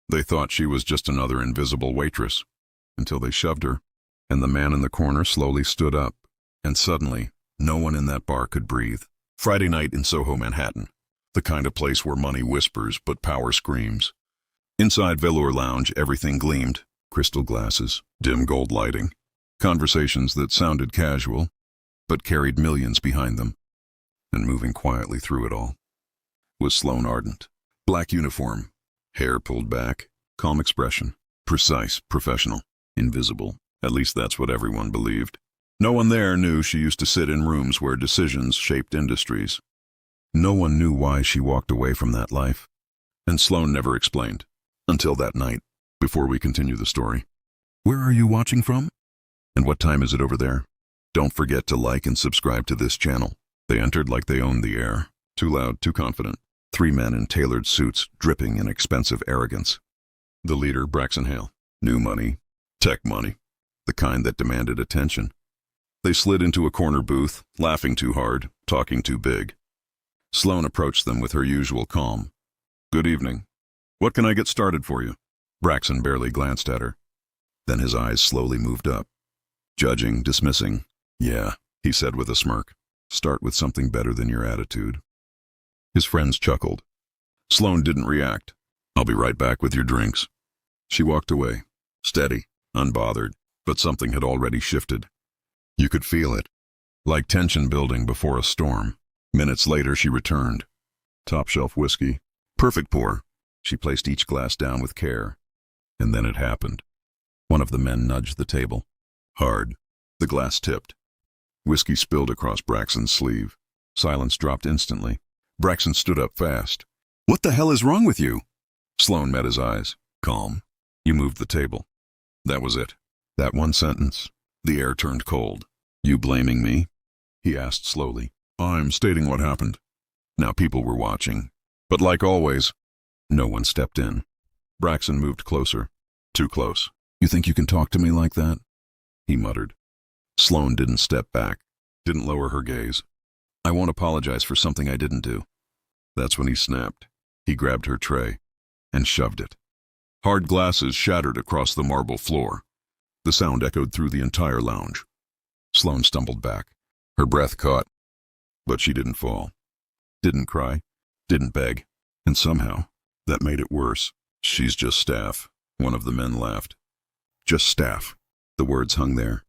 They thought she was just another invisible waitress, until they shoved her, and the man in the corner slowly stood up, and suddenly, no one in that bar could breathe. Friday night in Soho, Manhattan. The kind of place where money whispers but power screams. Inside Velour Lounge, everything gleamed. Crystal glasses, dim gold lighting. Conversations that sounded casual, but carried millions behind them. And moving quietly through it all was Sloane Ardent. Black uniform, hair pulled back, calm expression, precise, professional, invisible. At least that's what everyone believed. No one there knew she used to sit in rooms where decisions shaped industries. No one knew why she walked away from that life. And Sloane never explained. Until that night, before we continue the story. Where are you watching from? And what time is it over there? Don't forget to like and subscribe to this channel. They entered like they owned the air. Too loud, too confident. 3 men in tailored suits, dripping in expensive arrogance. The leader, Braxton Hale. New money. Tech money. The kind that demanded attention. They slid into a corner booth, laughing too hard, talking too big. Sloane approached them with her usual calm. Good evening. What can I get started for you? Braxton barely glanced at her. Then his eyes slowly moved up. Judging, dismissing. Yeah, he said with a smirk. Start with something better than your attitude. His friends chuckled. Sloane didn't react. I'll be right back with your drinks. She walked away, steady, unbothered, but something had already shifted. You could feel it, like tension building before a storm. Minutes later, she returned. Top shelf whiskey. Perfect pour. She placed each glass down with care. And then it happened. One of the men nudged the table. Hard. The glass tipped. Whiskey spilled across Braxton's sleeve. Silence dropped instantly. Braxton stood up fast. What the hell is wrong with you? Sloane met his eyes. Calm. You moved the table. That was it. That one sentence. The air turned cold. You blaming me? He asked slowly. I'm stating what happened. Now people were watching. But like always, no one stepped in. Braxton moved closer. Too close. You think you can talk to me like that? He muttered. Sloane didn't step back, didn't lower her gaze. I won't apologize for something I didn't do. That's when he snapped. He grabbed her tray and shoved it. Hard glasses shattered across the marble floor. The sound echoed through the entire lounge. Sloane stumbled back. Her breath caught. But she didn't fall. Didn't cry. Didn't beg. And somehow, that made it worse. She's just staff. One of the men laughed. Just staff. The words hung there.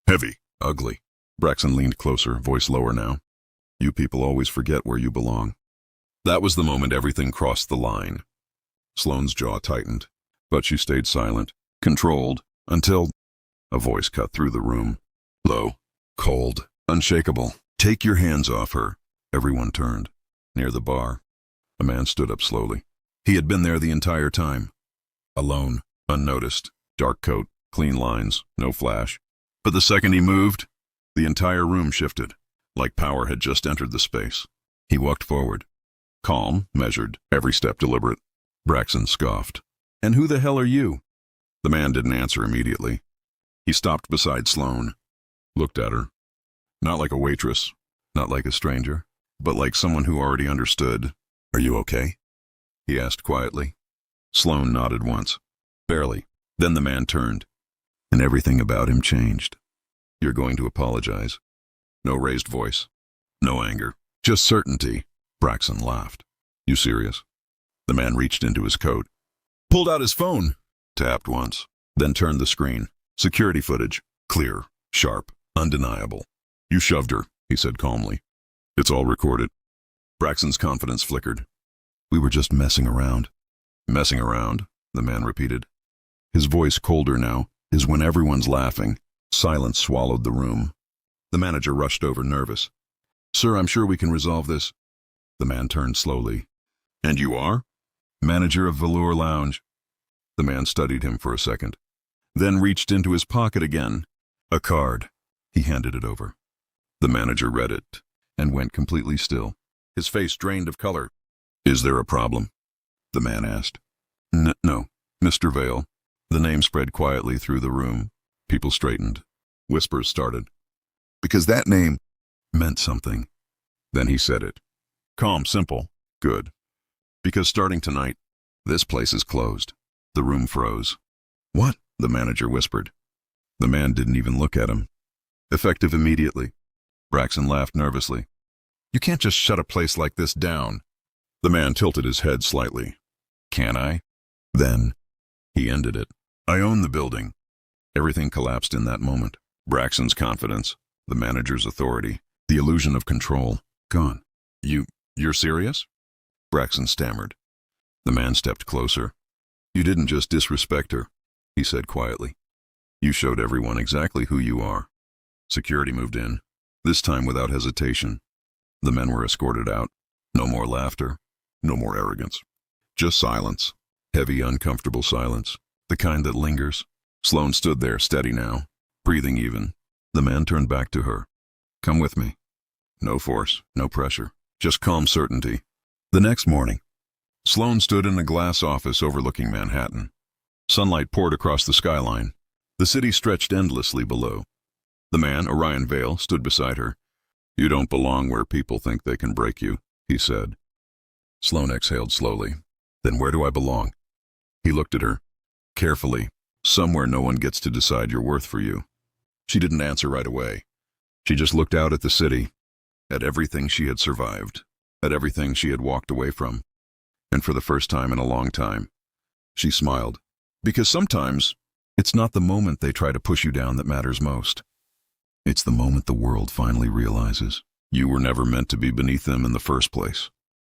Heavy. Ugly. Braxton leaned closer, voice lower now. You people always forget where you belong. That was the moment everything crossed the line. Sloane's jaw tightened, but she stayed silent, controlled, until a voice cut through the room. Low, cold, unshakable. Take your hands off her. Everyone turned. Near the bar, a man stood up slowly. He had been there the entire time. Alone, unnoticed, dark coat, clean lines, no flash. But the second he moved, the entire room shifted, like power had just entered the space. He walked forward. Calm, measured, every step deliberate. Braxton scoffed. And who the hell are you? The man didn't answer immediately. He stopped beside Sloane, looked at her. Not like a waitress, not like a stranger, but like someone who already understood. Are you okay? He asked quietly. Sloane nodded once. Barely. Then the man turned, and everything about him changed. You're going to apologize. No raised voice. No anger. Just certainty. Braxton laughed. You serious? The man reached into his coat. Pulled out his phone. Tapped once. Then turned the screen. Security footage. Clear. Sharp. Undeniable. You shoved her, he said calmly. It's all recorded. Braxton's confidence flickered. We were just messing around. Messing around, the man repeated. His voice colder now, as when everyone's laughing. Silence swallowed the room. The manager rushed over, nervous. Sir, I'm sure we can resolve this. The man turned slowly. And you are? Manager of Velour Lounge. The man studied him for a second, then reached into his pocket again. A card. He handed it over. The manager read it, and went completely still. His face drained of color. Is there a problem? The man asked. No, Mr. Vale. The name spread quietly through the room. People straightened. Whispers started. Because that name meant something. Then he said it. Calm, simple. Good. Because starting tonight, this place is closed. The room froze. "What?" the manager whispered. The man didn't even look at him. "Effective immediately." Braxton laughed nervously. "You can't just shut a place like this down." The man tilted his head slightly. "Can I?" "Then." He ended it. "I own the building." Everything collapsed in that moment. Braxton's confidence, the manager's authority, the illusion of control, gone. You're serious?" Braxton stammered. The man stepped closer. "You didn't just disrespect her," he said quietly. "You showed everyone exactly who you are." Security moved in, this time without hesitation. The men were escorted out. No more laughter, no more arrogance. Just silence. Heavy, uncomfortable silence. The kind that lingers. Sloane stood there, steady now, breathing even. The man turned back to her. "Come with me." No force, no pressure, just calm certainty. The next morning, Sloane stood in a glass office overlooking Manhattan. Sunlight poured across the skyline. The city stretched endlessly below. The man, Orion Vale, stood beside her. "You don't belong where people think they can break you," he said. Sloane exhaled slowly. "Then where do I belong?" He looked at her, carefully, somewhere no one gets to decide your worth for you. She didn't answer right away. She just looked out at the city, at everything she had survived, at everything she had walked away from. And for the first time in a long time, she smiled. Because sometimes, it's not the moment they try to push you down that matters most. It's the moment the world finally realizes you were never meant to be beneath them in the first place.